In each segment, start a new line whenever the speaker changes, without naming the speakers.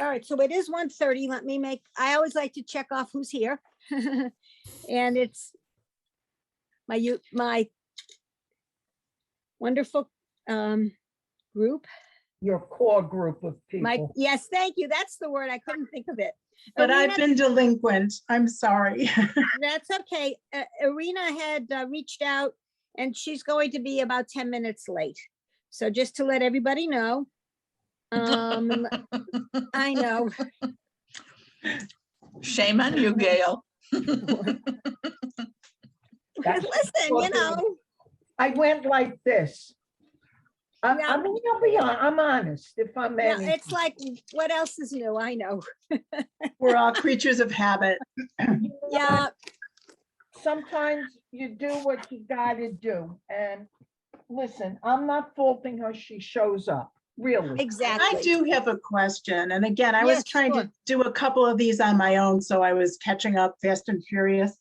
All right, so it is 1:30. Let me I always like to check off who's here. And it's my wonderful group.
Your core group of people.
Yes, thank you. That's the word. I couldn't think of it.
But I've been delinquent. I'm sorry.
That's okay. Irina had reached out and she's going to be about 10 minutes late. So just to let everybody know. I know.
Shame on you, Gail.
Listen, you know.
I went like this. I mean, I'm honest. If I'm
Yeah, it's like, what else is new? I know.
We're all creatures of habit.
Yeah.
Sometimes you do what you gotta do. And listen, I'm not faulting her. She shows up, really.
Exactly.
I do have a question. And again, I was trying to do a couple of these on my own, so I was catching up fast and furious.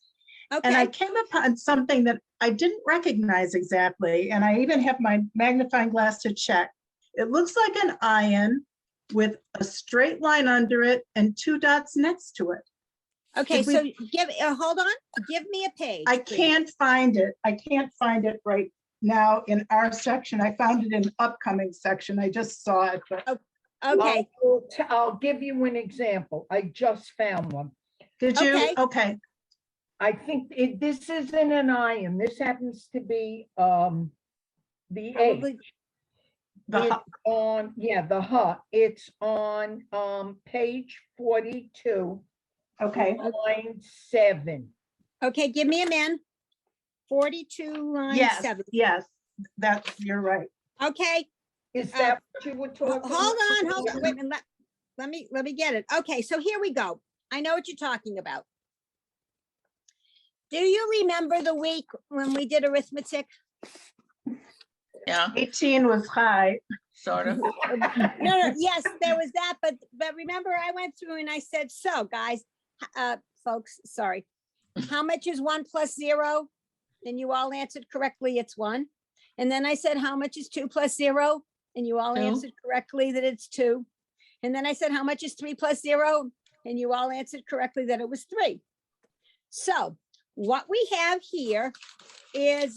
Okay.
And I came upon something that I didn't recognize exactly. And I even have my magnifying glass to check. It looks like an iron with a straight line under it and 2 dots next to it.
Okay, so hold on. Give me a page.
I can't find it. I can't find it right now in our section. I found it in upcoming section. I just saw it. But
okay.
I'll give you an example. I just found one.
Did you? Okay.
I think this isn't an iron. This happens to be the H. The H. It's on page 42.
Okay.
Line 7.
Okay, give me a min. 42 line 7.
Yes, you're right.
Okay.
Is that what you were talking
hold on. Wait a minute. Let me get it. Okay, so here we go. I know what you're talking about. Do you remember the week when we did arithmetic?
Yeah.
18 was high.
Sort of.
No, yes, there was that, but remember I went through and I said, so guys, folks, sorry, how much is 1 plus 0? And you all answered correctly, it's 1. And then I said, how much is 2 plus 0? And you all
2.
answered correctly that it's 2. And then I said, how much is 3 plus 0? And you all answered correctly that it was 3. So what we have here is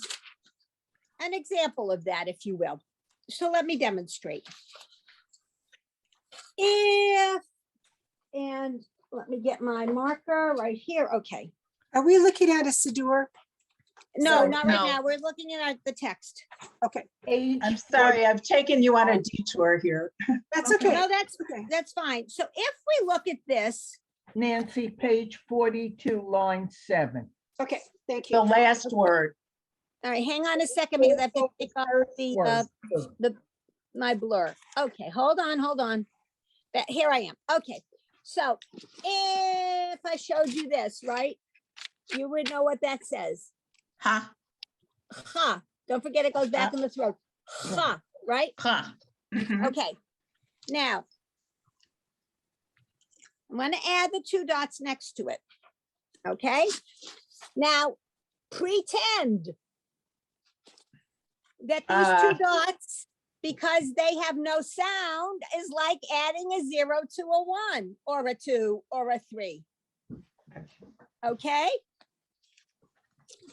an example of that, if you will. So let me demonstrate. And let me get my marker right here. Okay.
Are we looking at a Siddur?
No, not right now. We're looking at the text.
Okay.
I'm sorry, I've taken you on a detour here.
That's okay.
No, that's fine. So if we look at this,
Nancy, page 42, line 7.
Okay, thank
The
you.
last word.
all right, hang on a second because I have to take off my blur. Okay, hold on. Here I am. Okay, so if I showed you this, right, you would know what that says.
Ha.
Ha. Don't forget it goes back in the throat. Ha, right?
Ha.
Okay. Now, I'm going to add the 2 dots next to it. Okay. Now, pretend that these 2 dots, because they have no sound, is like adding a 0 to a 1 or a 2 or a 3. Okay.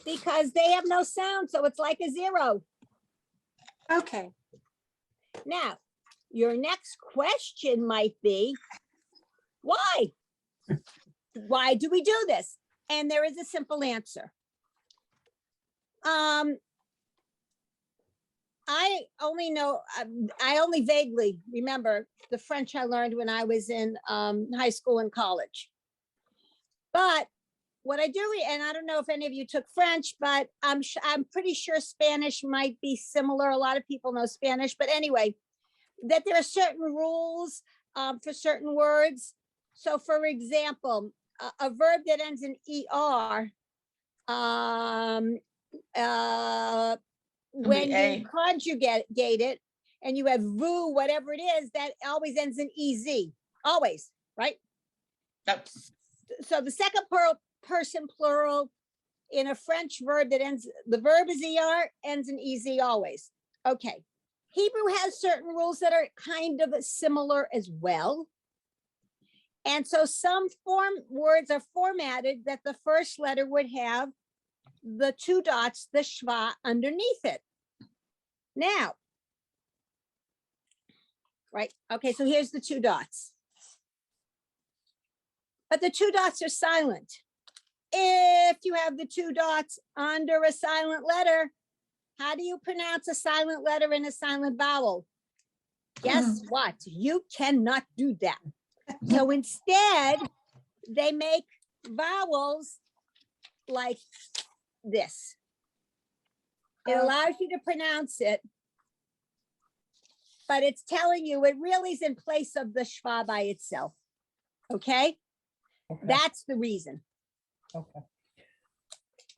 Because they have no sound, so it's like a 0.
Okay.
Now, your next question might be, why? Why do we do this? And there is a simple answer. I only vaguely remember the French I learned when I was in high school and college. But what I do, and I don't know if any of you took French, but I'm pretty sure Spanish might be similar. A lot of people know Spanish, but anyway, that there are certain rules for certain words. So for example, a verb that ends in ER, when you conjugate it and you have vous, whatever it is, that always ends in EZ, always, right?
Yep.
So the second person plural in a French verb that ends, the verb is ER, ends in EZ always. Okay. Hebrew has certain rules that are kind of similar as well. And so some words are formatted that the first letter would have the 2 dots, the schwa underneath it. Now, right, okay, so here's the 2 dots. But the 2 dots are silent. If you have the 2 dots under a silent letter, how do you pronounce a silent letter and a silent vowel? Guess what? You cannot do that. So instead, they make vowels like this. It allows you to pronounce it, but it's telling you it really is in place of the schwa by itself. Okay?
Okay,
That's the reason.
okay.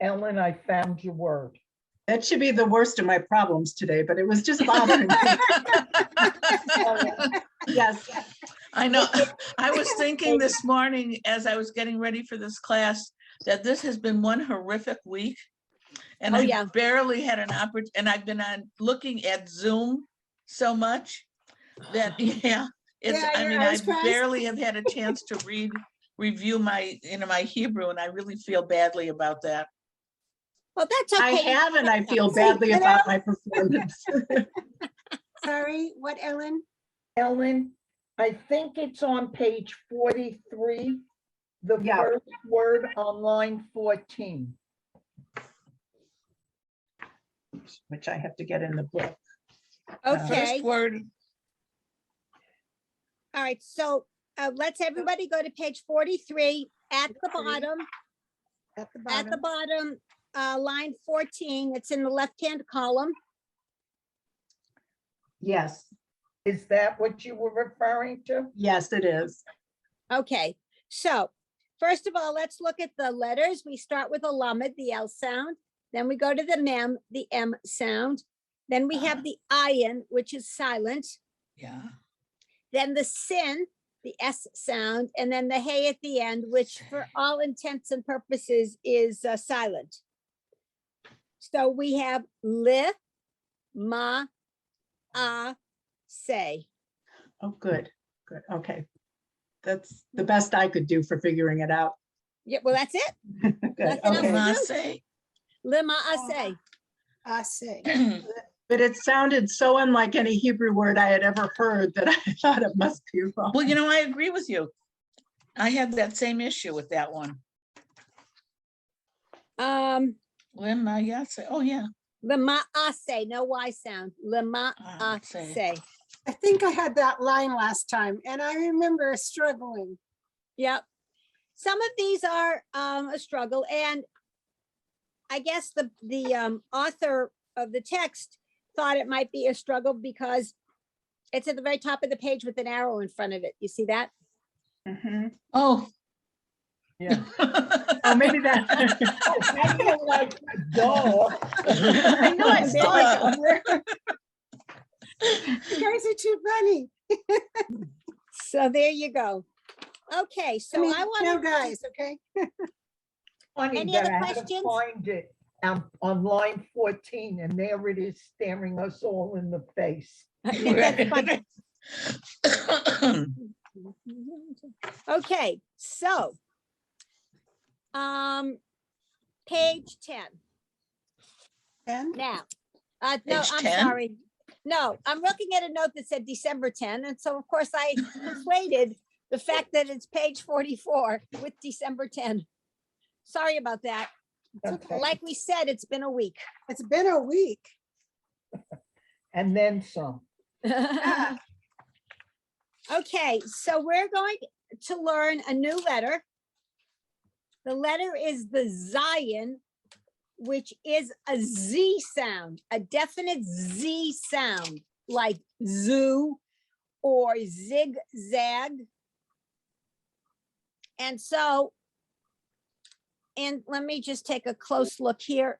Ellen, I found your word.
That should be the worst of my problems today, but it was just bothering me. Yes,
I know. I was thinking this morning as I was getting ready for this class that this has been one horrific week. And
Oh,
I
yeah.
barely had an opportunity, and I've been on looking at Zoom so much that, yeah, it's,
Yeah,
I
your
mean, I
eyes crossed.
barely have had a chance to review my, my Hebrew, and I really feel badly about that.
Well, that's
I
okay.
have, and I feel
See,
badly
you
about
know-
my performance.
Sorry, what, Ellen?
Ellen, I think it's on page 43, the
Yeah.
first word on line 14.
Which I have to get in the book.
Okay.
First word,
All right. So let's everybody go to page 43 at the
43.
bottom.
At the
At the
bottom.
bottom, line 14. It's in the left-hand column.
Yes,
Is that what you were referring to?
yes, it is.
Okay. So first of all, let's look at the letters. We start with a lamed, the L sound. Then we go to the mem, the M sound. Then we have the ayin, which is silent.
yeah.
Then the sin, the S sound, and then the hey at the end, which for all intents and purposes is silent. So we have li, ma, say.
Oh, good, good, okay. That's the best I could do for figuring it out.
Yeah, well, that's it.
Good,
Nothing else.
okay.
Mase.
Li, ma, say.
I see.
But it sounded so unlike any Hebrew word I had ever heard that I thought it must be wrong.
Well, I agree with you. I had that same issue with that one. Limma, yes. Oh, yeah.
The ma, say, no Y sound. Le, ma,
Say.
say.
I think I had that line last time and I remember struggling.
Yep. Some of these are a struggle, and I guess the author of the text thought it might be a struggle because it's at the very top of the page with an arrow in front of it. You see that?
Mhm.
Oh.
Yeah.
Oh, maybe that.
Oh, that's a like, duh.
I knew I saw it somewhere.
You guys are too funny.
So there you go. Okay, so I
no,
want to,
guys, okay?
Funny
Any
that
other
I had to
questions?
find it on line 14, and there it is staring us all in the face.
that's fun. Okay, so page 10
And
now. No,
Page
I'm
10?
sorry. No, I'm looking at a note that said December 10. And so of course I conflated the fact that it's page 44 with December 10. Sorry about that.
Okay.
Like we said, it's been a week.
it's been a week.
And then some.
Okay, so we're going to learn a new letter. The letter is the Zion, which is a Z sound, a definite Z sound, like zoo or zigzag. And so, and let me just take a close look here.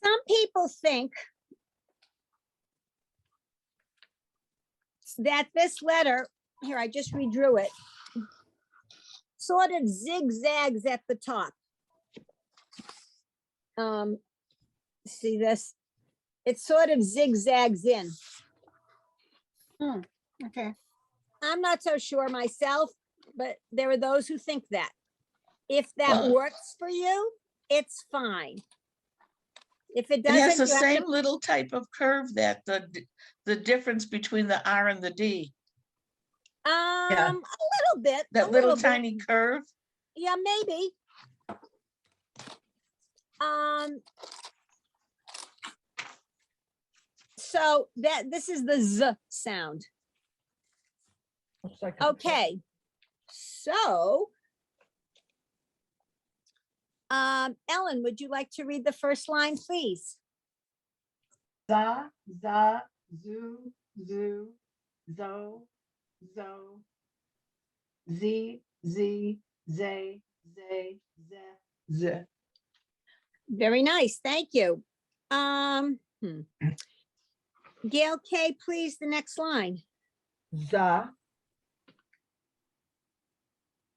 Some people think that this letter, here, I just redrew it, sort of zigzags at the top. See this? It sort of zigzags in.
Okay.
I'm not so sure myself, but there are those who think that. If that
Well-
works for you, it's fine. If it
It has
doesn't,
the
you have
same
to,
little type of curve that the difference between the R and the D,
a little bit, a
that little
little bit.
tiny curve.
Yeah, maybe. So this is the Z sound.
Looks like a-
Okay. So, Ellen, would you like to read the first line, please?
Za, za, zoo, zoo, zo, zo. Z, z, zay, zay, ze, z.
Very nice. Thank you. Gail K, please, the next line.
Za.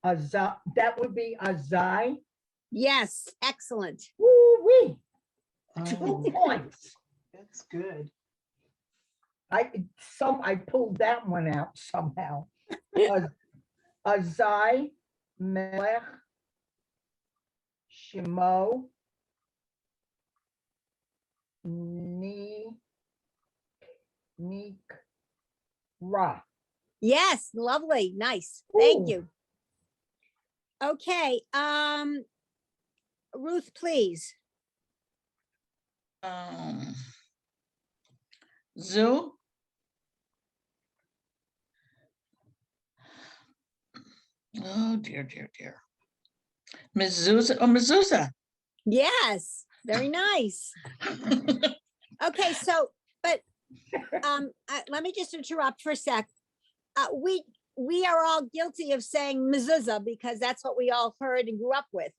A za, that would be a zai.
Yes, excellent.
Woo-wee,
Oh,
2 points.
that's good.
I pulled that one out somehow. A zai, melech, shimo, ra.
Yes, lovely. Nice. Thank
Ooh.
you. Okay, Ruth, please.
Zoo. Oh, dear, dear, dear. Mezuzah.
Yes, very nice. Okay, so, but let me just interrupt for a sec. We are all guilty of saying mezuzah because that's what we all heard and grew up with.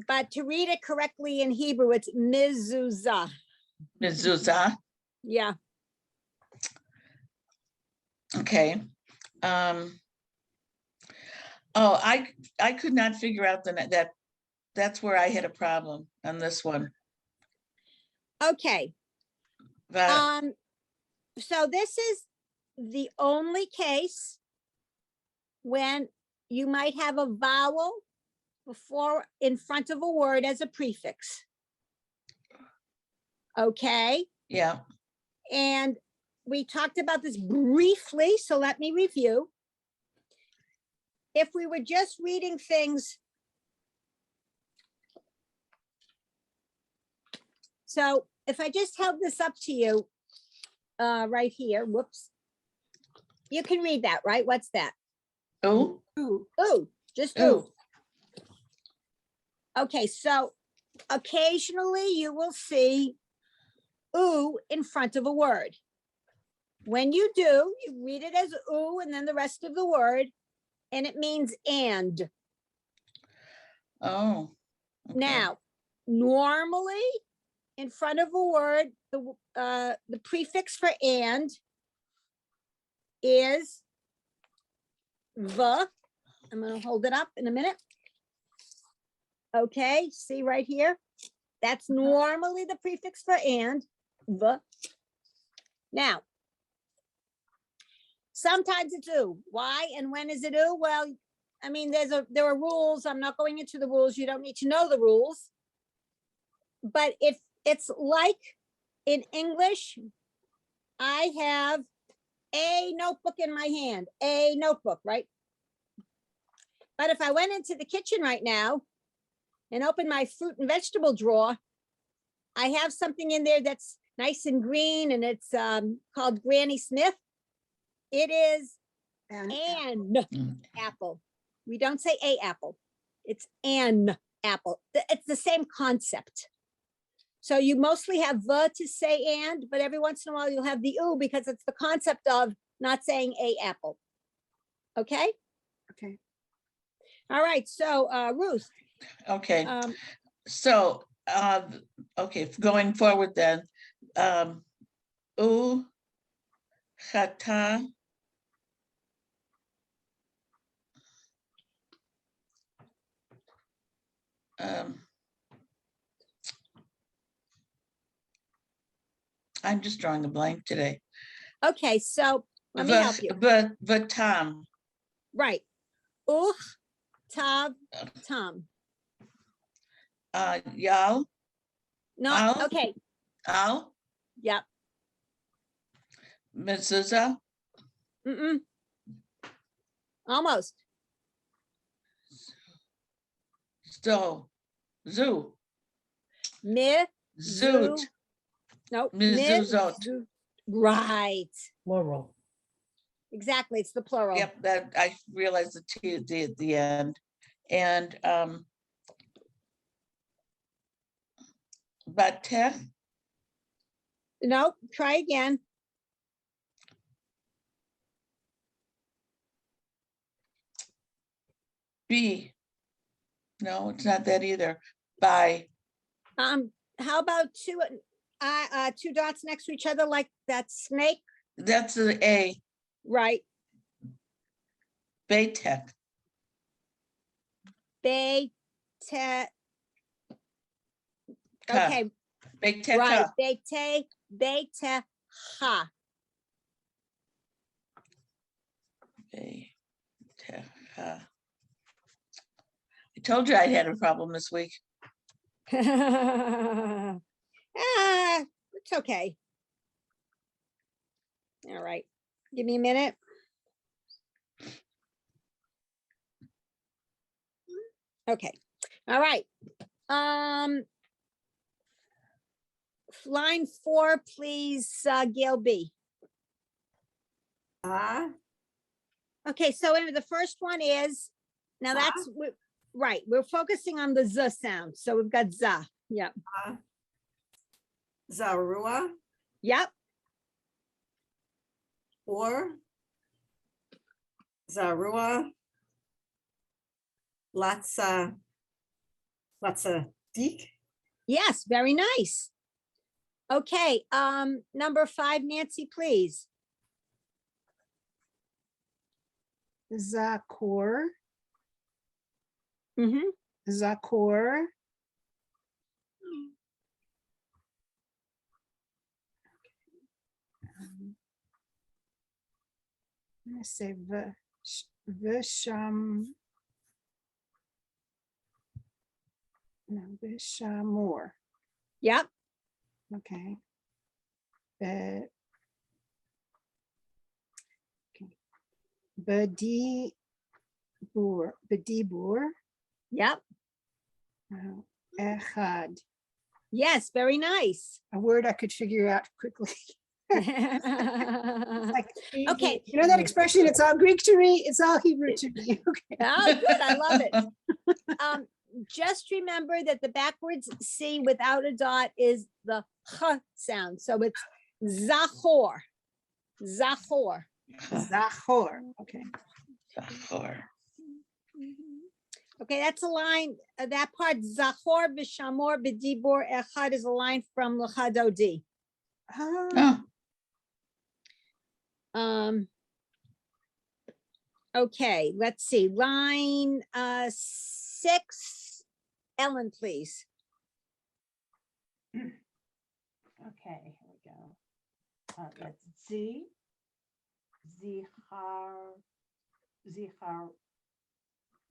But to read it correctly in Hebrew, it's mezuzah.
Mezuzah.
Yeah.
Okay. Oh, I could not figure out that's where I had a problem on this one.
Okay.
But
So this is the only case when you might have a vowel before in front of a word as a prefix. Okay.
yeah,
And we talked about this briefly, so let me review. If we were just reading things. So if I just held this up to you, right here, whoops. You can read that, right? What's that?
oh,
Ooh,
Ooh, just ooh.
oh,
Okay, so occasionally you will see ooh in front of a word. When you do, you read it as ooh and then the rest of the word, and it means and.
oh. Okay.
Now, normally in front of a word, the prefix for and is the. I'm going to hold it up in a minute. Okay, see right here? That's normally the prefix for and, the. Now, sometimes it's ooh. Why and when is it ooh? Well, I mean, there are rules. I'm not going into the rules. You don't need to know the rules. But if it's like in English, I have a notebook in my hand, a notebook, right? But if I went into the kitchen right now and opened my fruit and vegetable drawer, I have something in there that's nice and green and it's called Granny Smith. It is
and
an
Mm.
apple. We don't say a apple. It's an apple. It's the same concept. So you mostly have the to say and, but every once in a while you'll have the ooh because it's the concept of not saying a apple. Okay?
okay.
All right. So Ruth.
Okay. So, okay, going forward then, u, chata, I'm just drawing a blank today.
Okay, so let me help you.
Vatam.
Right. Tav, tam.
Yal,
No,
Al?
okay,
Al,
yep.
Mezuzah,
Mm-mm. Almost.
Sto, Zoo,
Mi,
Zoot,
zu. Nope.
Mezuzot.
zu. Right.
Plural.
Exactly. It's the plural.
Yep, that I realized the T at the end. And Bateh,
Nope. Try again.
B. No, it's not that either. By,
How about two dots next to each other like that snake?
that's the A.
Right.
Baytech,
Bay, te.
Ka.
Okay.
Baytech,
Right. Bay, te, ha.
Baytech. I told you I had a problem this week.
It's okay. All right. Give me a minute. Okay. All right. Line 4, please, Gail B. Okay, so anyway, the first one is, now that's, right, we're focusing on the Z sound. So we've got za. Yep.
Zarua
Yep.
or Zarua. Latsa Dik.
Yes, very nice. Okay, number 5, Nancy, please.
Zakor,
Mm-hmm.
Zakor. I'm gonna say Visham. No, Vishamor.
Yep.
Okay. Okay. Bedibur.
Yep.
Echad.
Yes, very nice.
A word I could figure out quickly.
Okay.
You know that expression, it's all Greek to me, it's all Hebrew to me. Okay.
Oh, good. I love it. Just remember that the backwards C without a dot is the H sound. So it's Zachor. Zachor.
Zachor. Okay.
Okay, that's a line. That part, Zachor, Bishamor, Bedibor, Echad is a line from Lachadodi.
Ah,
Oh,
Okay, let's see. Line 6, Ellen, please.
Okay, here we go. That's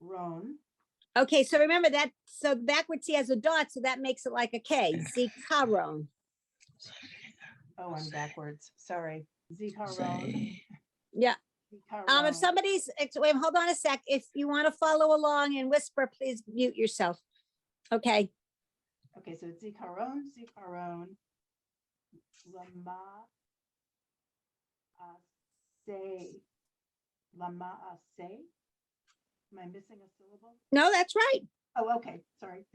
Zicharon.
Okay, so remember that, so backwards he has a dot, so that makes it like a K, Zikaron.
Oh, I'm backwards. Sorry. Zicharon.
say,
Yeah. If somebody's, wait, hold on a sec. If you want to follow along and whisper, please mute yourself. Okay.
Okay, so it's Zicharon. Lama ase. Am I missing a syllable?
No, that's right.
Oh, okay, sorry.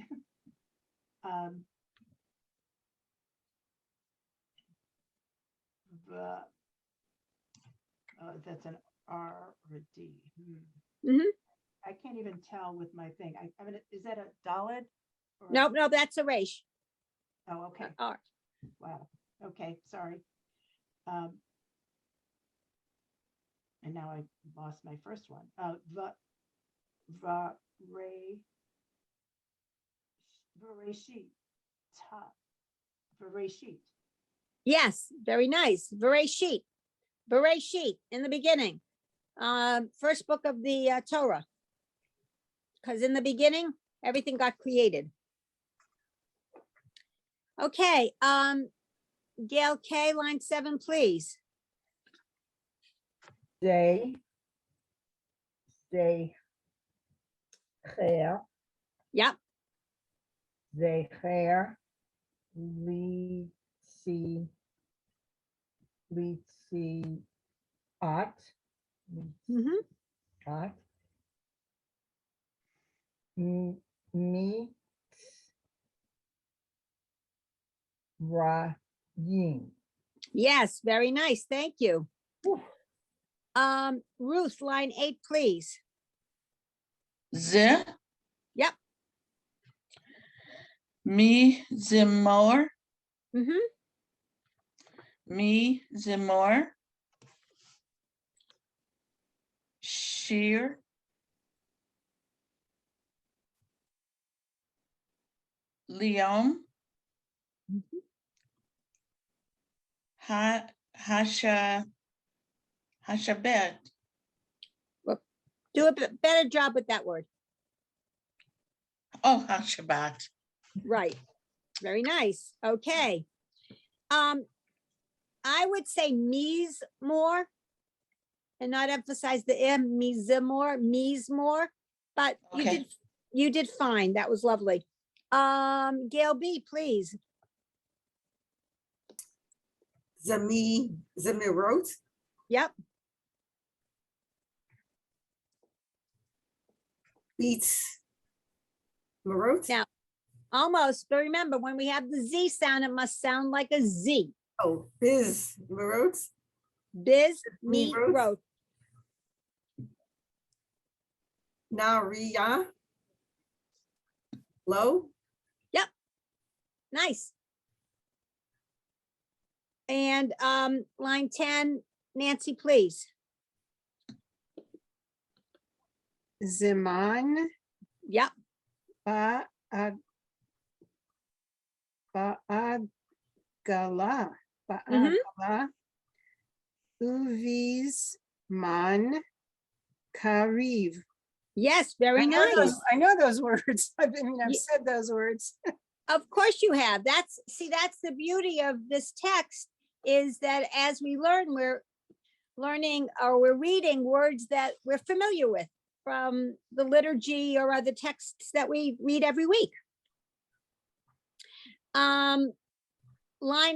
That's an R or a D.
Mhm.
I can't even tell with my thing. I mean, is that a Dalet? or a-
No, that's a Resh.
Oh, okay.
R.
Wow. Okay, sorry. And now I lost my first one. Vareshit.
Yes, very nice. Bereshit. Bereshit in the beginning. First book of the Torah. Because in the beginning, everything got created. Okay, Gail K, line 7, please.
Zecher,
Yep,
zecher, litzi, at,
mhm,
at, mi, rayim.
yes, very nice, thank you.
Whew.
Ruth, line 8, please.
Ze.
Yep.
Mi zemor,
Mm-hmm.
mi zemor. Shir. Leom. Hashabet.
Do a better job with that word.
Oh, Hashabat.
Right. Very nice. Okay. I would say me's more and not emphasize the m, me's more, but
Okay.
you did fine. That was lovely. Gail B, please.
Zemirot,
Yep.
beats Marot.
Now, almost, but remember when we have the Z sound, it must sound like a Z.
Oh, Biz Marot,
Biz, me,
Me wrote.
wrote.
Naria, Low,
Nice. And line 10, Nancy, please.
Ziman,
Yep.
ba'agala, ba'agala, uviz, man, kariv.
Yes, very nice.
I know those words. I've
Ye-
said those words.
Of course you have. That's the beauty of this text is that as we learn, we're learning or we're reading words that we're familiar with from the liturgy or other texts that we read every week. Line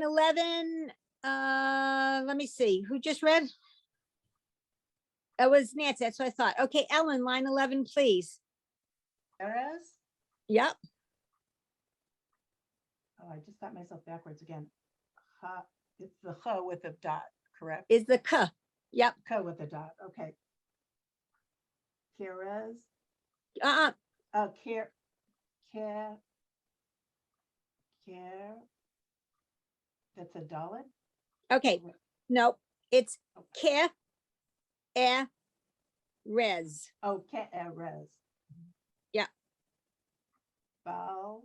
11, let me see, who just read? It was Nancy, that's what I thought. Okay, Ellen, line 11, please.
Perez?
Yep,
Oh, I just got myself backwards again. Ha, it's the ha with a dot, correct?
is the K. Yep,
Ka with a dot, okay. Perez,
uh-uh,
care, that's a Dalit?
okay, nope, it's K, Rez.
Oh, Perez.
Yeah.
Bal,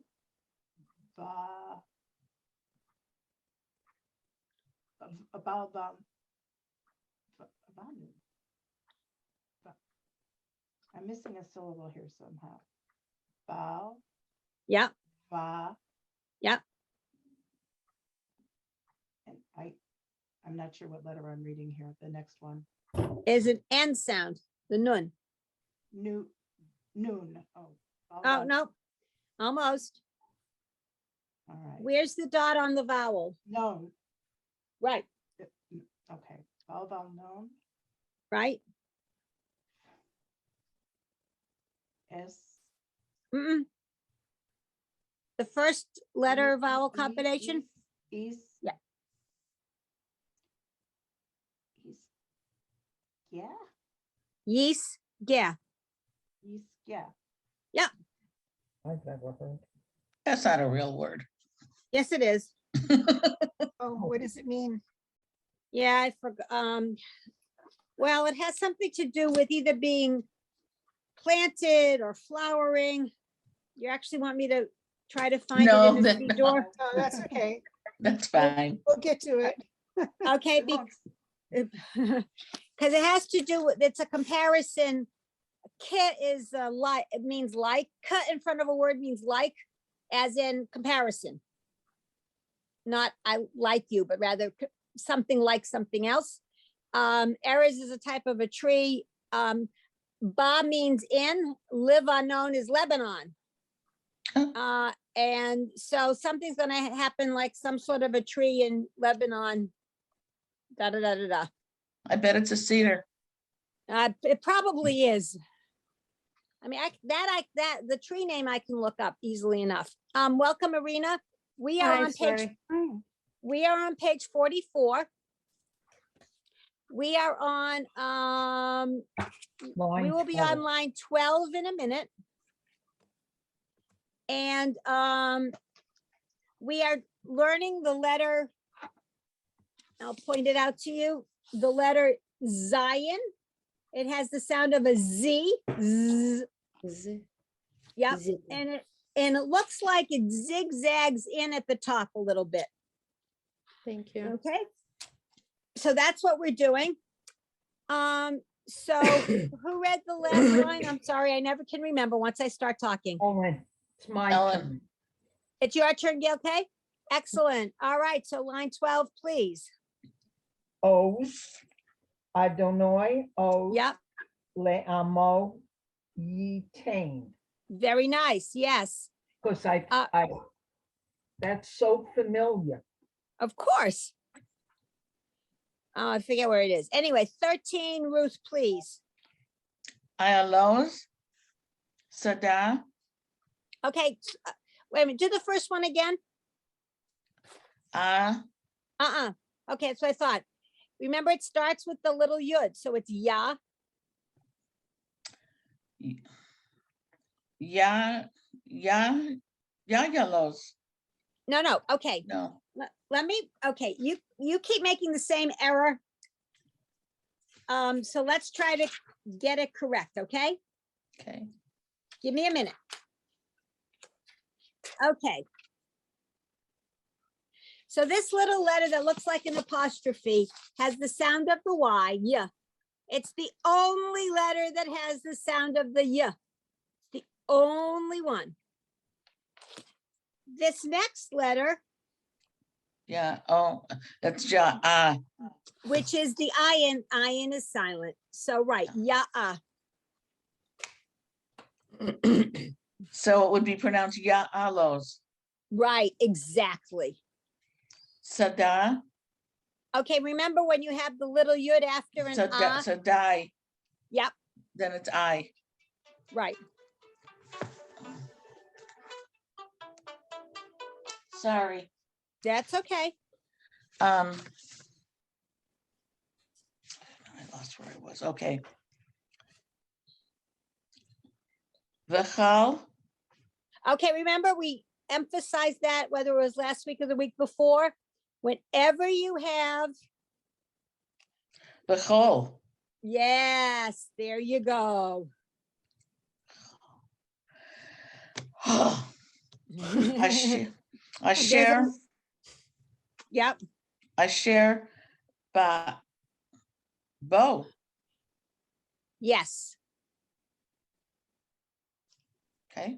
I'm missing a syllable here somehow. Bal,
Yep,
va.
Yep.
And I'm not sure what letter I'm reading here. The next one.
is an N sound, the nun.
Noon. Oh.
Oh, no, almost.
All right.
Where's the dot on the vowel?
No.
Right,
Okay. Val known.
right?
S.
Mm-mm. The first letter vowel combination?
East.
Yeah.
East. Yeah.
Yeast, yeah.
East. Yeah.
I've never heard.
That's not a real word.
Yes, it is.
Oh, what does it mean?
Yeah, I forgot. Well, it has something to do with either being planted or flowering. You actually want me to try to find
No,
it in
that-
the door?
Oh, that's okay.
That's fine.
We'll get to it.
Okay, because it has to do with, it's a comparison. Kit is like, it means like, cut in front of a word means like, as in comparison. Not I like you, but rather something like something else. Erez is a type of a tree. Ba means in, Lebanon is Lebanon. And so something's gonna happen like some sort of a tree in Lebanon. Da da da da da.
I bet it's a cedar.
It probably is. I mean, the tree name I can look up easily enough. Welcome, Arena. We are on page. We are on page 44. We are on. We will be on line 12 in a minute. And we are learning the letter. I'll point it out to you. The letter Zion. It has the sound of a Z. Z. Yep. And it looks like it zigzags in at the top a little bit.
Thank you.
Okay. So that's what we're doing. So who read the last line? I'm sorry, I never can remember once I start talking.
Owen, it's my
Ellen.
turn.
It's your turn, Gail K? Excellent. All right, so line 12, please.
O's, Adonai, O,
Yep,
Le'amo, Yitain.
very nice. Yes,
Because
Uh,
that's so familiar.
of course. I forget where it is. Anyway, 13, Ruth, please.
Ayalos, Sada,
Okay, wait a minute, do the first one again. Okay, that's what I thought. Remember, it starts with the little yud, so it's ya.
Yayalos.
No, okay.
No,
Let me, okay, you keep making the same error. So let's try to get it correct, okay?
okay.
Give me a minute. Okay. So this little letter that looks like an apostrophe has the sound of the Y, yeah. It's the only letter that has the sound of the yeah. The only one. This next letter,
Yeah, oh, that's Ja,
which is the ayin is silent. So right, yeah.
so it would be pronounced Yaalos.
Right, exactly.
Sada,
Okay, remember when you have the little yud after an
Sadai,
Yep,
then it's I.
right.
Sorry.
That's okay.
I lost where I was, okay. V'chal,
Okay, remember we emphasized that whether it was last week or the week before. Whenever you have,
v'chol,
yes, there you go.
I share,
Yep,
Bo,
yes.
okay,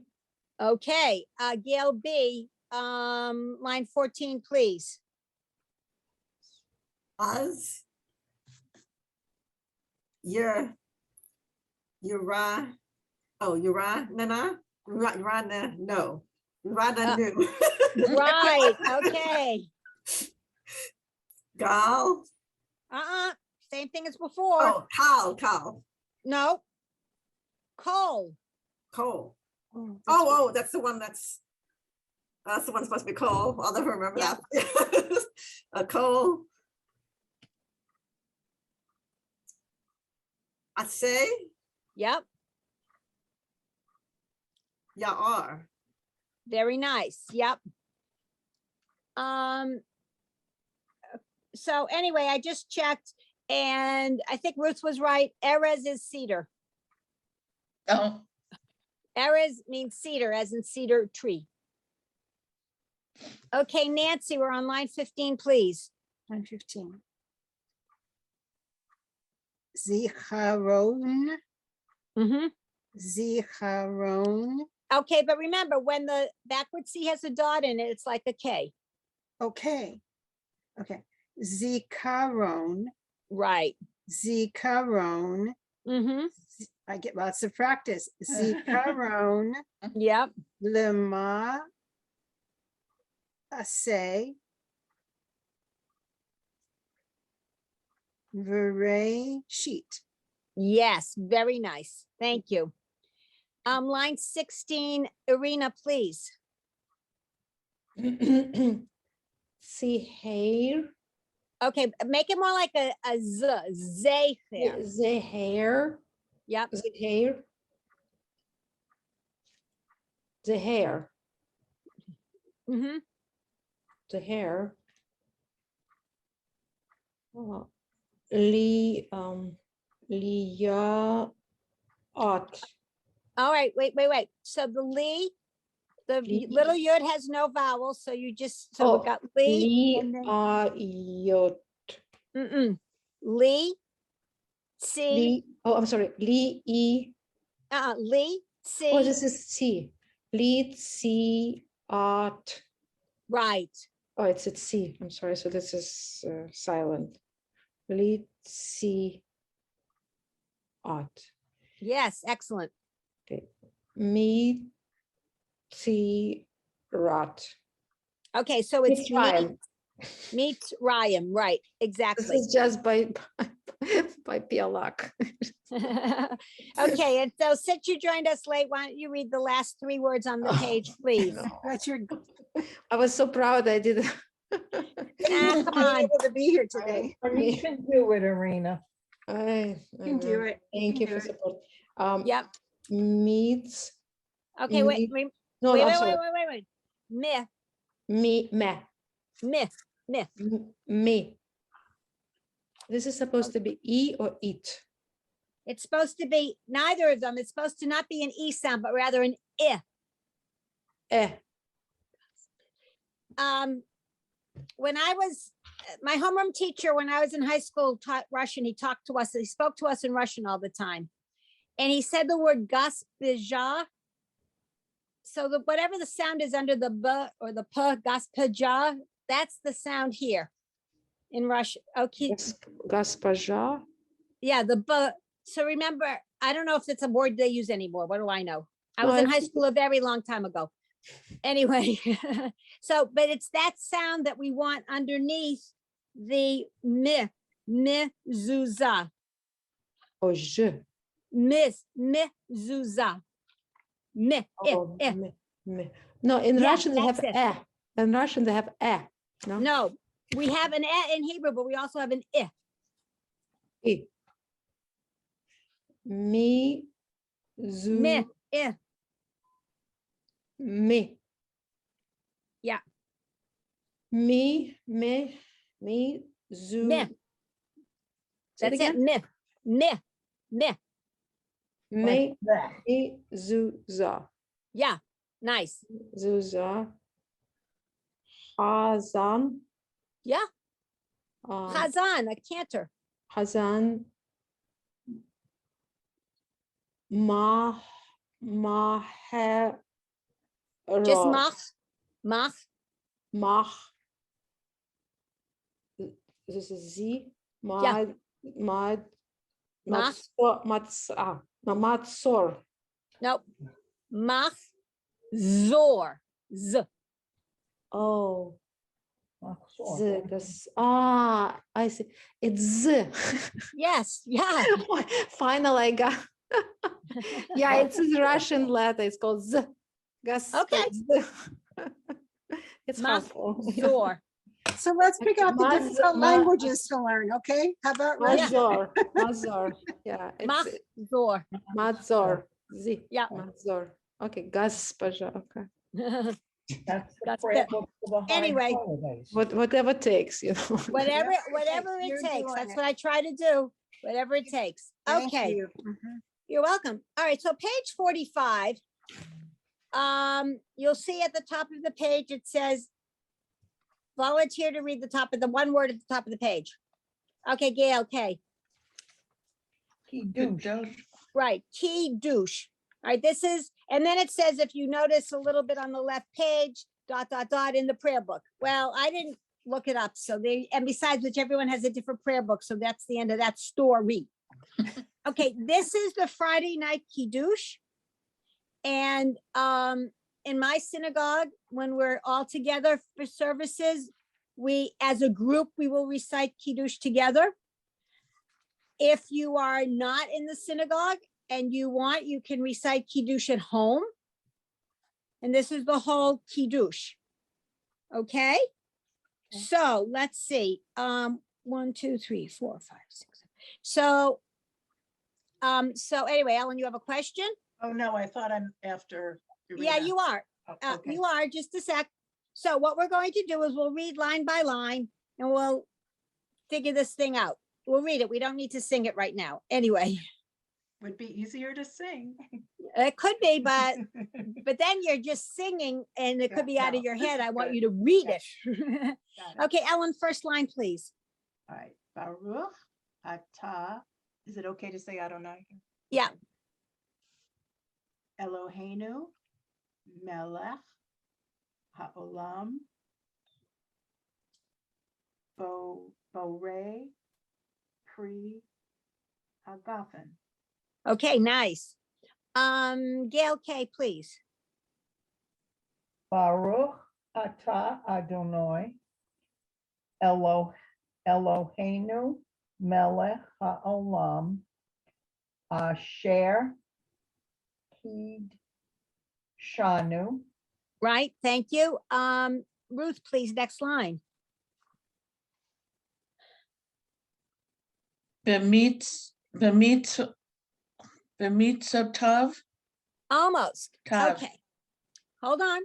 Okay, Gail B, line 14, please.
Uz. Ura. Oh, Ura, Nana? Rana, no. Rana, new.
Right, okay.
Gal.
Same thing as before.
Oh, Cal.
No. Cole.
Cole. Oh, that's the one that's the one supposed to be Cole. I'll never remember
Yeah.
that. A Cole. I say
Yep,
Ya'ar.
very nice. Yep. So anyway, I just checked and I think Ruth was right. Erez is cedar.
oh,
Erez means cedar, as in cedar tree. Okay, Nancy, we're on line 15, please.
Line 15. Zicharon,
Mm-hmm.
Zicharon.
Okay, but remember, when the backward C has a dot in it, it's like a K.
Okay. Okay. Zikaron,
Right.
Zikaron.
Mm-hmm.
I get lots of practice. Zikaron,
Yep.
lema, ase, vere, sheet.
Yes, very nice. Thank you. Line 16, Irina, please.
See hair,
Okay, make it more like a Z, zay there.
the hair,
Yep.
the hair. The hair,
Mm-hmm.
the hair. Oh, Leah, art.
All right, wait. So the Lee, the
Lee.
little yud has no vowel, so you just, so
Oh,
we got Lee. and then-
Yot.
Mm-mm. Lee, C,
Lee, oh, I'm sorry, Lee,
Lee, C,
oh, this is C. Lead, C, art.
right.
Oh, it's at C. I'm sorry. So this is silent. Lead, C, art.
Yes, excellent.
Okay. Me, C, rot.
Okay, so it's
It's rhyme.
meet Ryan, right,
This
exactly.
is just by pure luck.
Okay, and so since you joined us late, why don't you read the last 3 words on the
Oh,
page, please?
That's your,
I was so proud I did.
Come on.
able to be here today.
You can do it, Arena.
I
You can do
know.
it.
Thank you
can
for
do it.
support.
Yep.
Meets.
Okay, wait,
Me-
wait,
No,
wait,
I'm
wait,
sorry.
wait. Myth,
Me. Me. This is supposed to be E or it.
It's supposed to be neither of them. It's supposed to not be an E sound, but rather an I.
Eh.
When I was, my homeroom teacher, when I was in high school, taught Russian. He spoke to us in Russian all the time. And he said the word gaspija. So whatever the sound is under the B or the P, gaspija, that's the sound here in Russian. Okay.
Госпожа.
Yeah, the B. So remember, I don't know if it's a word they use anymore. What do I know? I
No,
was in
I
high
think-
school a very long time ago. Anyway, so, but it's that sound that we want underneath the mezuzah,
Oh, je.
mezuzah,
Oh, me. No, in
Yeah,
Russian they have
that's it.
eh. In Russian they have eh. No.
No, we have an e in Hebrew, but we also have an I.
E. Me. Zu.
Me, I.
Me.
Yeah.
Me. Zu.
Me.
Say
That's it.
again.
Me.
Me.
That.
Me. Zu. Za.
Yeah, nice.
Zuza. Hazan.
Yeah,
Um,
Chazan, a cantor.
Hazan. Maher.
Just mach.
Mach. This is Z.
Yeah. Mach.
Matzor.
Nope. Mach, zor, z.
Oh,
So,
I see. It's Z.
Yes, yeah.
Finally, I got. Yeah, it's a Russian letter. It's called Z.
Okay.
Z. It's
Mach,
helpful.
zor.
So let's pick out the
Maz-
difficult
ma-
languages to learn, okay? How about Russian?
Mazor. Yeah,
Mach,
it's
zor.
Mazor. Z.
Yeah.
Mazor. Okay, Госпожа. Okay.
that's the
That's
prayer
it.
book for the high
Anyway.
holidays.
Whatever takes, you know.
Whatever
You're
it takes.
doing
That's
it.
what I try to do. Whatever it takes.
Thank
Okay.
you. Mhm.
You're welcome. All right, so page 45. You'll see at the top of the page, it says volunteer to read the top of the one word at the top of the page. Okay, Gail, okay,
Kiddush.
right, key douche. All right, this is, and then it says, if you notice a little bit on the left page, ... in the prayer book. Well, I didn't look it up, so they, and besides which, everyone has a different prayer book, so that's the end of that story. Okay, this is the Friday night kiddush. And in my synagogue, when we're all together for services, we, as a group, we will recite kiddush together. If you are not in the synagogue and you want, you can recite kiddush at home. And this is the whole kiddush. Okay? So let's see. 1, 2, 3, 4, 5, 6. So anyway, Ellen, you have a question?
Oh, no, I thought I'm after.
Yeah,
Irina.
you are.
Oh, okay.
You are, just a sec. So what we're going to do is we'll read line by line and we'll figure this thing out. We'll read it. We don't need to sing it right now. Anyway,
Would be easier to sing.
it could be, but then you're just singing and it could be out of
no,
your
this
head.
is
I want
good.
you to read
Yeah.
it.
Got it.
Okay, Ellen, first line, please.
All right, Baruch Atah, is it okay to say Adonai?
Yeah.
Eloheinu melech haolam borei pri hagafen.
Okay, nice. Gail K, please.
Baruch atah Adonai Eloheinu melech haolam asher kidshanu
Right, thank you. Ruth, please, next line.
B'mitzotov,
Almost.
Tav.
Okay. Hold on.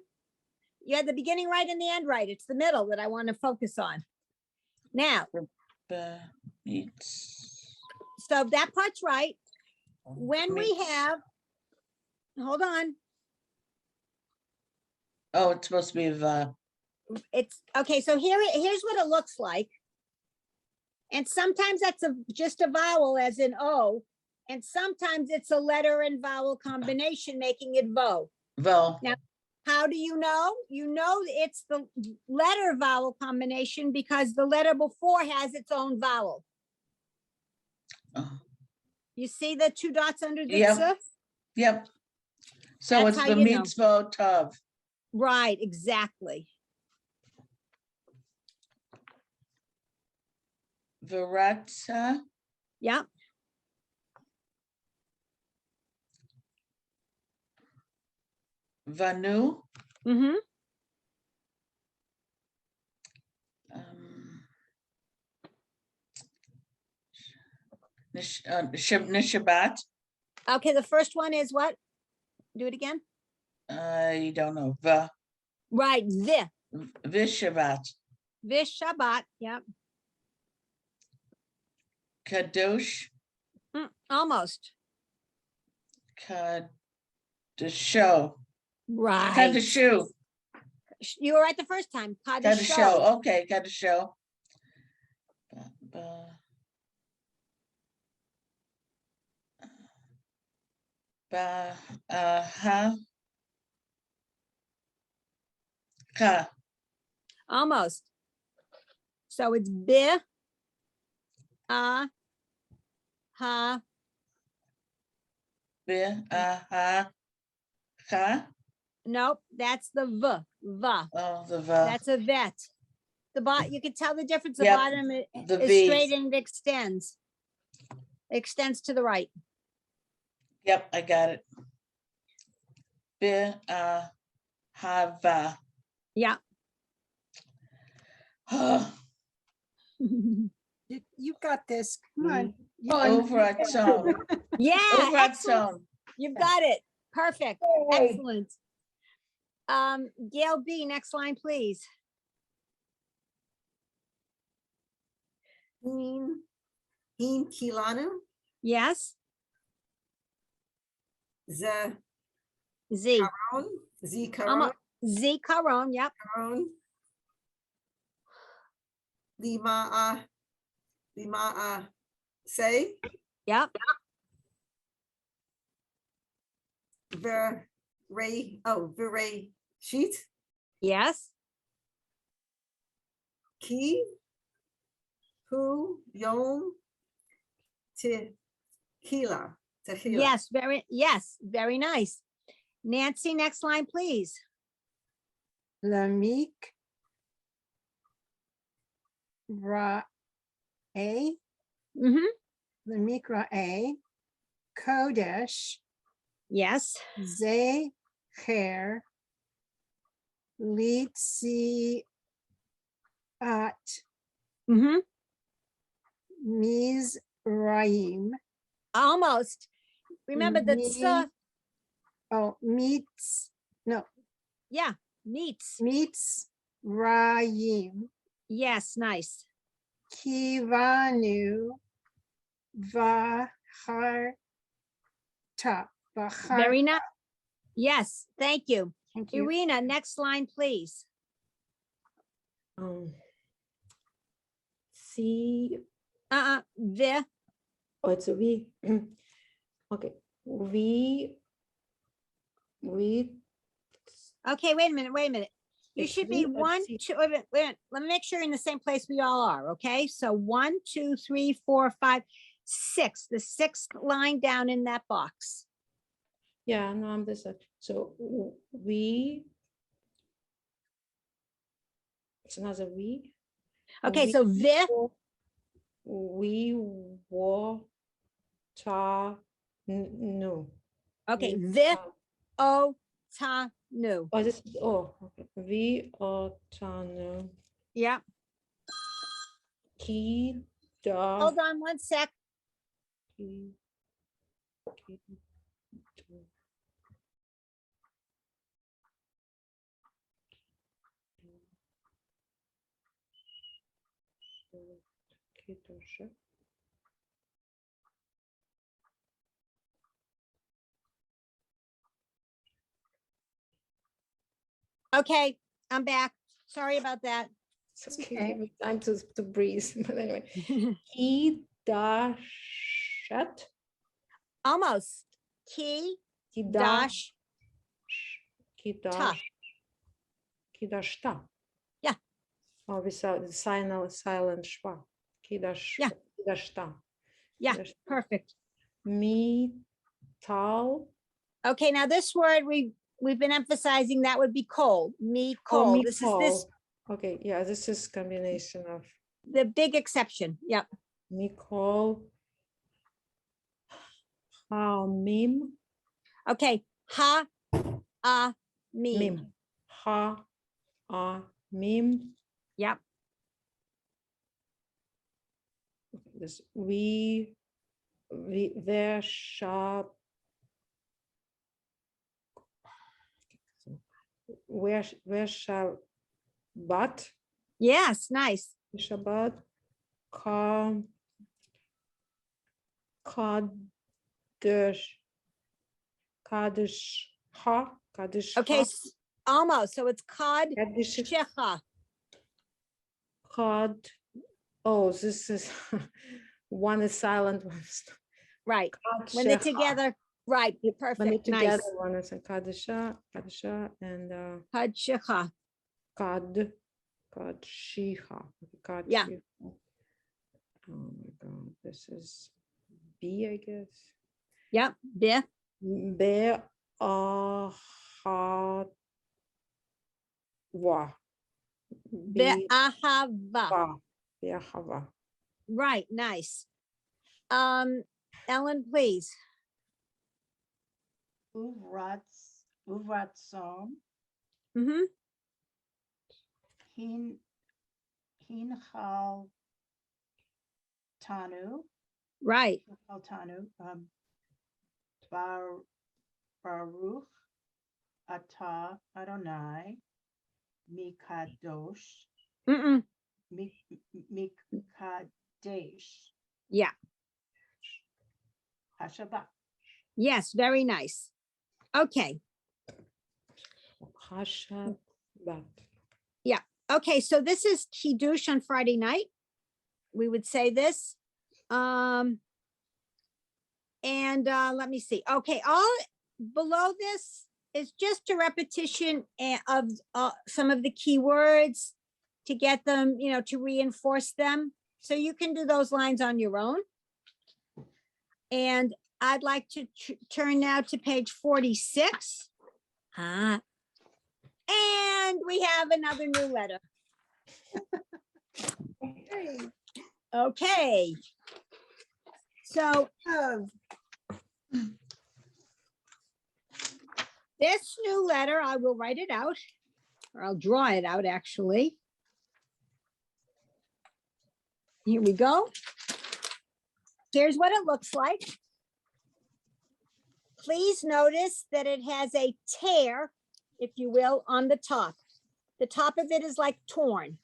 You had the beginning right and the end right. It's the middle that I want to focus on. Now,
b'mitz.
so that part's right. When we have, hold on,
Oh, it's supposed to be
it's, okay, so here's what it looks like. And sometimes that's just a vowel as in O, and sometimes it's a letter and vowel combination, making it vo.
vo.
Now, how do you know? You know it's the letter vowel combination because the letter before has its own vowel.
Oh,
You see the 2 dots under the
Yep.
tz?
Yep. So
That's
it's
how you know.
b'mitzvotov.
Right, exactly.
Virata,
Yeah,
vanu.
mm-hmm.
Nishabat.
Okay, the first one is what? Do it again.
I don't know.
Right,
Vishabat.
Vish Shabbat, yeah,
Kadosh.
almost.
Kadesho.
Right.
Kadeshu.
You were right the first time.
Kadesho. Okay, Kadesho. Ka.
Almost. So it's bi, ha,
Be. Ha. Ka.
nope, that's the va.
Oh, the
That's a vet. The bot, you can tell the difference. The
Yep,
bottom
the
is
V.
straight and it extends. Extends to the right.
Yep, I got it. Be. Hava.
Yeah.
You got this. Come on.
Over a tone.
Yeah,
Over a
excellent.
tone.
You've got it. Perfect.
Yay.
Excellent. Gail B, next line, please.
Hin kilanu,
Yes,
ze
Z.
karon, z
Almo-
karon,
Z Caron, yep.
karon, Lima'a say,
Yep.
Vere sheet,
Yes.
Ki, Hu, Yom, Tehila.
Yes. Very nice. Nancy, next line, please.
Lamik Ra A,
Mm-hmm.
Lamik Ra A, Kodesh,
Yes.
Zecher, Litziat,
Mm-hmm.
Mizraim,
Almost. Remember the tsa,
meets, no,
yeah, meets.
meets Rayim,
Yes, nice.
Kivanu, Vaharta,
Very nice. Yes, thank you.
Thank you.
Irina, next line, please.
C,
The,
oh, it's a V. Okay, we,
okay, wait a minute. You
It's
should
V
be
or
one,
C?
two, wait a minute, wait a minute. Let me make sure you're in the same place we all are, okay? So 1, 2, 3, 4, 5, 6, the sixth line down in that box.
Yeah, no, I'm this side. So we, it's another V.
Okay, so the,
We water, no.
okay,
We
the,
are-
o, ta, nu.
Oh, this is, oh, okay. We are tanu.
Yeah,
Ki da.
hold on one sec.
ki- ki- da- ki- da- sha.
Okay, I'm back. Sorry about that.
It's okay,
Okay.
give me time to breathe. But anyway, ki da shat.
Almost. Ki,
Ki da
dash,
ki da
ta.
ki da shta.
Yeah.
Oh, without the silent schwa. Ki da
Yeah.
ki da shta.
Yeah,
Ki da shta.
perfect.
Mi tal.
Okay, now this word we've been emphasizing that would be cold. Me cold. This is this
Okay, yeah, this is combination of
the big exception. Yep.
Mikol, Mim,
Okay. Ha, mim.
Mim, Mim.
Yep.
This there shall where shall but
Yes, nice.
Shabbat Kaddish Kaddish
Okay, almost. So it's cod
Kaddish
shecha.
Kad. Oh, this is one is silent, one is
Right.
Kad
When they're
Shecha.
together, right.
When they're
Perfect.
together,
Nice.
one is a Kadisha, and
Cod shecha.
Kad Shiha.
Yeah.
Oh my God, this is B, I guess.
Yep. Be,
Be Ahava.
be ahava.
Be Ahava.
Right. Nice. Ellen, please.
Uvratzom,
Mm-hmm.
Hinchal Tanu,
Right.
Baruch Ata Adonai Mikadosh
Mm-mm.
Mikadesh
Yeah.
Hashabbat.
Yes. Very nice. Okay.
Hashabbat.
Okay, so this is Kiddush on Friday night. We would say this. And let me see. Okay, all below this is just a repetition of some of the key words to get them, to reinforce them. So you can do those lines on your own. And I'd like to turn now to page 46. And we have another new letter. Okay. So this new letter, I will write it out, or I'll draw it out actually. Here we go. Here's what it looks like. Please notice that it has a tear, if you will, on the top. The top of it is like torn.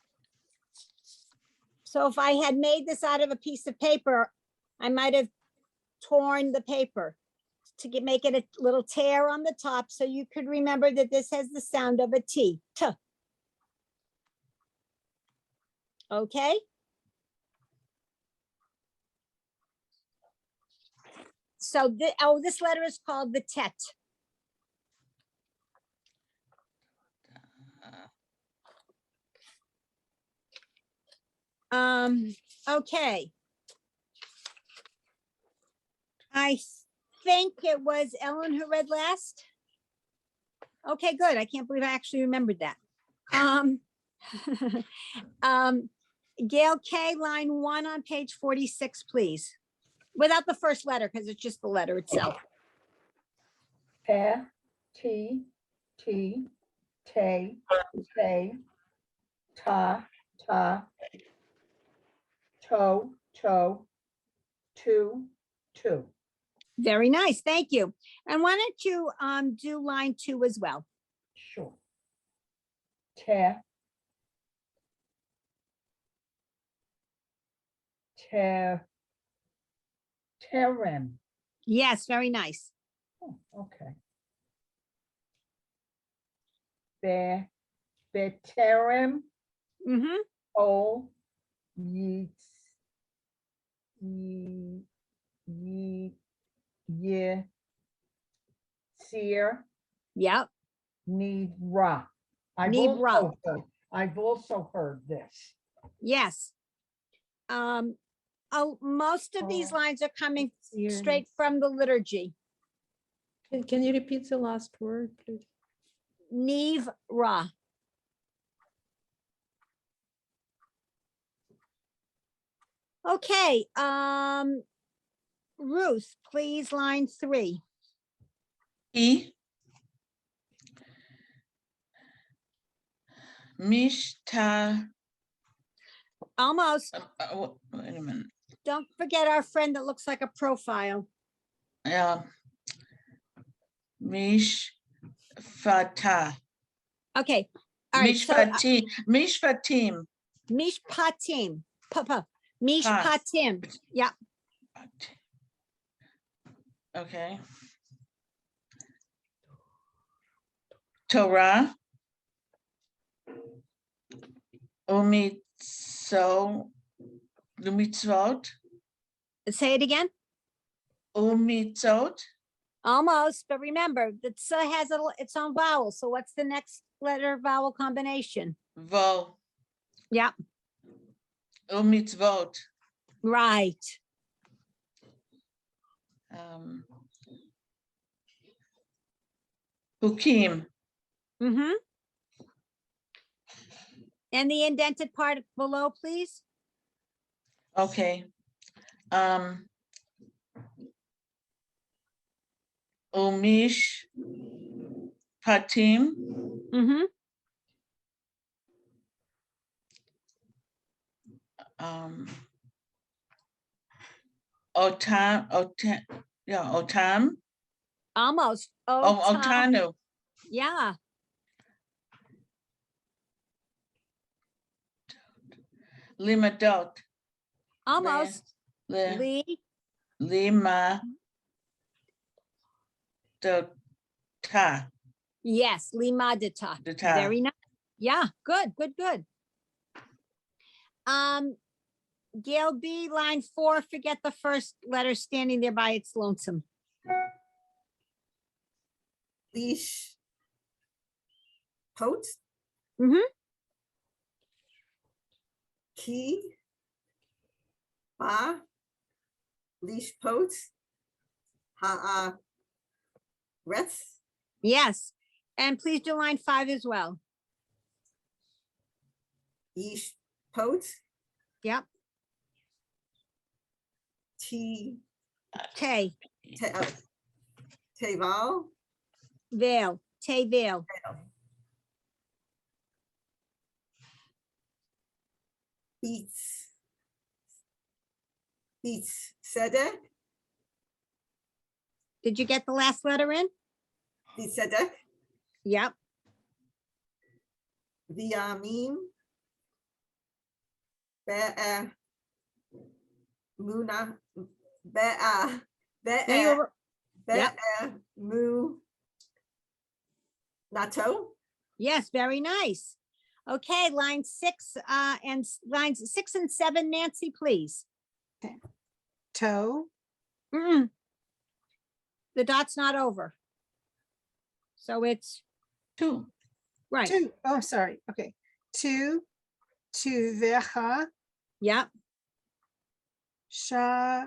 So if I had made this out of a piece of paper, I might have torn the paper to make it a little tear on the top, so you could remember that this has the sound of a T. T. Okay. So this letter is called the Tet. Okay. I think it was Ellen who read last. Okay, good. I can't believe I actually remembered that. Gail K, line 1 on page 46, please. Without the first letter, because it's just the letter itself.
Te, T, T, Te, Te, Ta, Ta, To, To, Tu, Tu.
Very nice. Thank you. And why don't you do line 2 as well?
Sure. Te, Te, Terem.
Yes, very nice.
Oh, okay. Be, Beterem,
Mm-hmm.
O, Yeats, Ye, Ye, Seer,
Yep.
Need Ra.
Nidra.
I've also heard this.
Yes. Most of these lines are coming straight from the liturgy.
Can you repeat the last word, please?
Neve Ra. Okay, Ruth, please, line 3.
E. Mishta.
Almost.
Wait a minute.
Don't forget our friend that looks like a profile.
Yeah. Mishfata.
Okay. All right.
Mishpatim. Mishpatim.
Mishpatim. Papa. Mishpatim. Yeah.
Okay. Torah. Umitzvot.
Say it again.
Umitzvot.
Almost, but remember, the tsa has its own vowel. So what's the next letter vowel combination?
Vo.
Yeah.
Umitzvot.
Right.
Hukim.
Mm-hmm. And the indented part below, please.
Okay. Umish Patim.
Mm-hmm.
Otam.
Almost.
Otanu.
Yeah.
Limadot.
Almost.
Lima. Dota.
Yes, limadita. Very nice. Yeah, good. Gail B, line 4, forget the first letter standing there by its lonesome.
Leash. Coat.
Mhm.
Key. Ba. Leash coat. Ha. Rets.
Yes, and please do line 5 as well.
Yeesh. Coat.
Yep,
T.
Tay,
Teval.
Vale, Tay Vale.
Beats. Beats. Sedek.
Did you get the last letter in?
Beats Sedek.
Yep,
Viamim. Be'e. Muna. Be'e.
no,
Be'e.
you're, yep.
Be'e. Mu. Nato.
Yes, very nice. Okay, line 6, and lines 6 and 7, Nancy, please.
Toe,
Mm-mm. The dot's not over. So it's,
2.
right,
two, oh, sorry, okay. Two, vecha,
yep,
sha,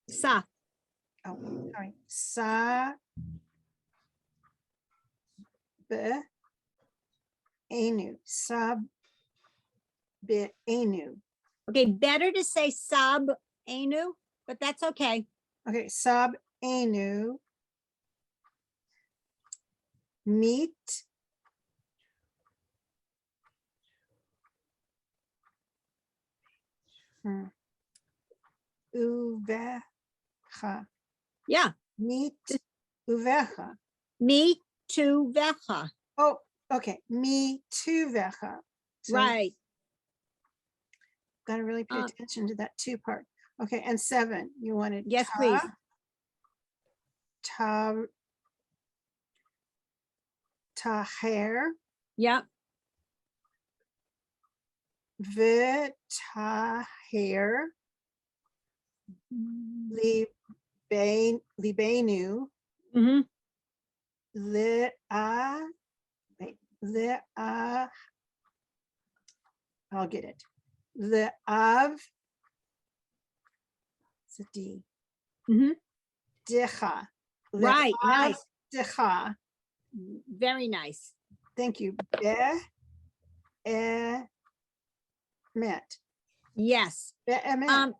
sa,
oh, sorry, sa, be, enu, sab, be, enu.
okay, better to say sub anu, but that's okay.
Okay, sab, enu. Meet. Uvecha,
Yeah,
meet, uvecha.
me to vecha,
Oh, okay, me too, vecha. So
right,
gotta really pay
Uh,
attention to that 2 part. Okay, and 7, you wanted.
yes,
ta,
please.
Taher,
Yep,
v'taher, libenu,
hmm,
li'a, wait, li'a, I'll get it. Li'av, it's a D.
hmm,
Dicha.
right, nice,
Dicha.
very nice.
Thank you. Met.
Yes,
Be'emet.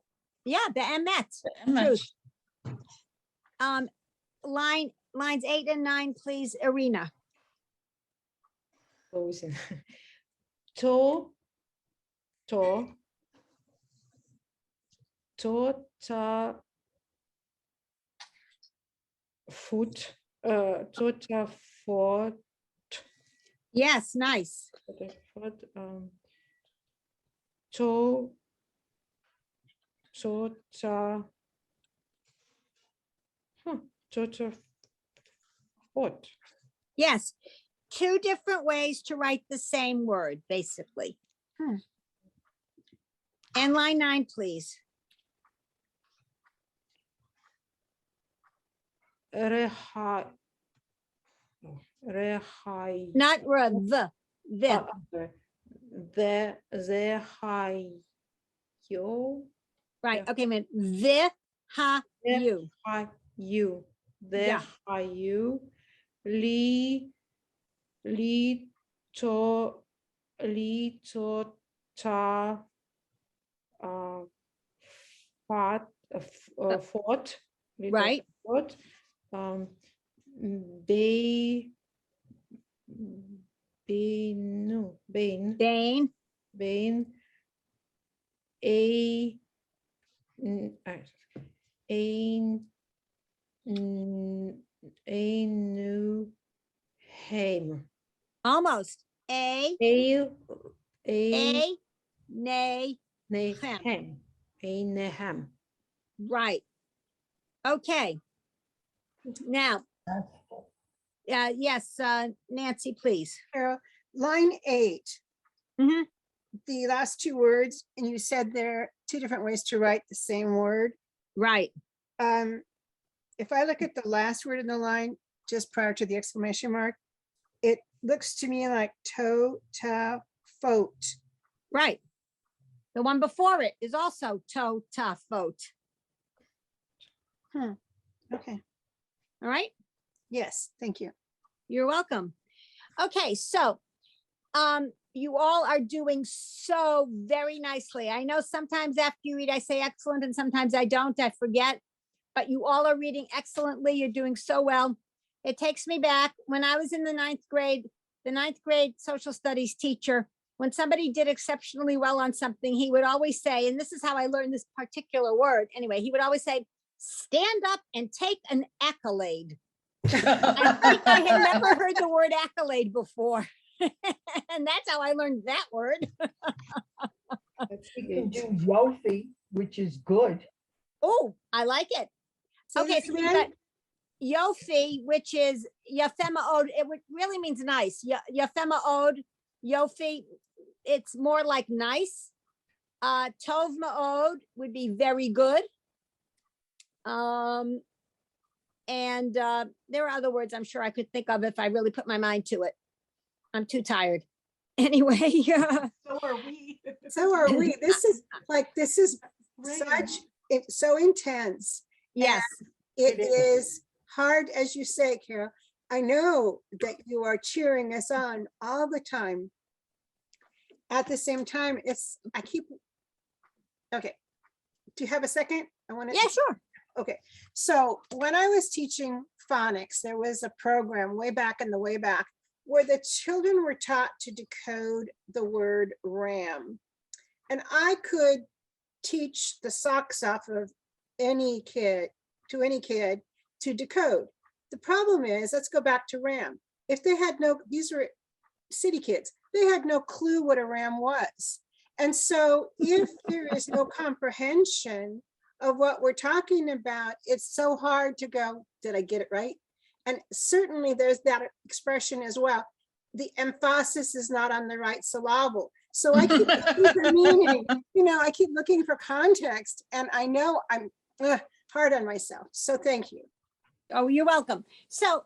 yeah, the emet, truth. Lines 8 and 9, please, Irina.
Frozen. To, ta, foot, ta, foot,
Yes, nice.
foot, ta, ta, foot.
Yes, 2 different ways to write the same word, basically.
Hmm.
And line 9, please.
Rehai. Rehai.
Not the.
I'm sorry. The high yo.
Right,
yeah.
okay, man, the, ha,
The
you.
high you. The
Yeah.
high you. Li to ta fat fort.
Right.
Fort. Be no Bain.
Dane,
Bain. A new home.
almost.
A
Nay,
Naham. A Naham.
right. Okay. Now, yes, Nancy, please.
Carol, line 8.
Mhm.
the last two words and you said there are two different ways to write the same word.
Right.
If I look at the last word in the line, just prior to the exclamation mark, it looks to me like toe, ta, foat.
Right. The one before it is also toe, ta, foat.
Okay,
All right.
yes, thank you.
You're welcome. Okay, so you all are doing so very nicely. I know sometimes after you read, I say excellent, and sometimes I don't, I forget, but you all are reading excellently. You're doing so well. It takes me back when I was in the ninth grade social studies teacher, when somebody did exceptionally well on something, he would always say, and this is how I learned this particular word. Anyway, he would always say, stand up and take an accolade. I think I had never heard the word accolade before. And that's how I learned that word.
You can do Yofi, which is good.
Oh, I like it.
Say
Okay,
that
so we've
again?
got Yofi, which is Yafema Ode. Really means nice. Yafema Ode, Yofi, it's more like nice. Tov Ma'od would be very good. And there are other words I'm sure I could think of if I really put my mind to it. I'm too tired. Anyway, yeah.
So are we.
So are we. This is
Great.
it's so intense.
Yes.
It
It is.
is hard, as you say, Carol. I know that you are cheering us on all the time. At the same time, okay. Do you have a second? I want to.
Yeah, sure.
Okay, so when I was teaching phonics, there was a program way back where the children were taught to decode the word ram. And I could teach the socks off of any kid to decode. The problem is, let's go back to ram. If they had these were city kids, they had no clue what a ram was. And so if there is no comprehension of what we're talking about, it's so hard to go, did I get it right? And certainly there's that expression as well. The emphasis is not on the right syllable. So I keep looking for meaning, I keep looking for context, and I know I'm hard on myself. So thank you.
Oh, you're welcome. So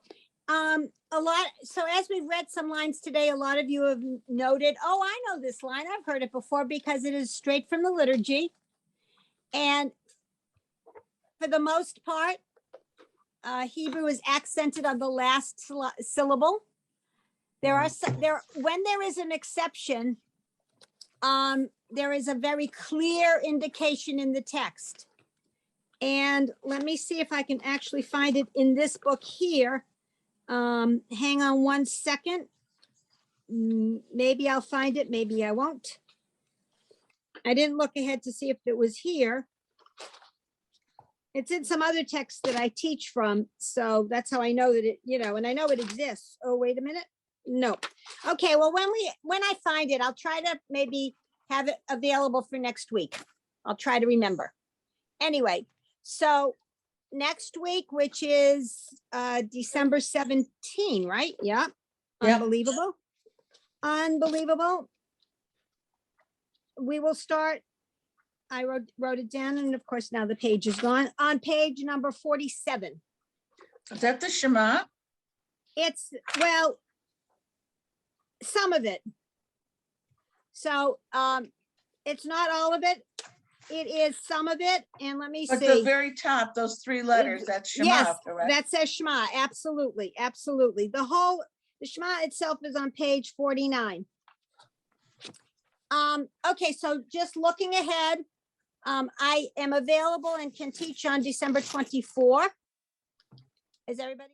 so as we've read some lines today, a lot of you have noted, oh, I know this line. I've heard it before because it is straight from the liturgy. And for the most part, Hebrew is accented on the last syllable. When there is an exception, there is a very clear indication in the text. And let me see if I can actually find it in this book here. Hang on one second. Maybe I'll find it, maybe I won't. I didn't look ahead to see if it was here. It's in some other text that I teach from, so that's how I know that it, and I know it exists. Oh, wait a minute. No. Okay, well, when I find it, I'll try to maybe have it available for next week. I'll try to remember. Anyway, so next week, which is December 17, right? Yeah.
Yep.
Unbelievable. Unbelievable. We will start. I wrote it down, and of course now the page is gone. On page number 47.
Is that the Shema?
It's, well, some of it. So it's not all of it. It is some of it. And let me
At the
see.
very top, those three letters, that's Shema,
Yes,
correct?
that says Shema. Absolutely. Absolutely. The Shema itself is on page 49. Okay, so just looking ahead, I am available and can teach on December 24. Is everybody?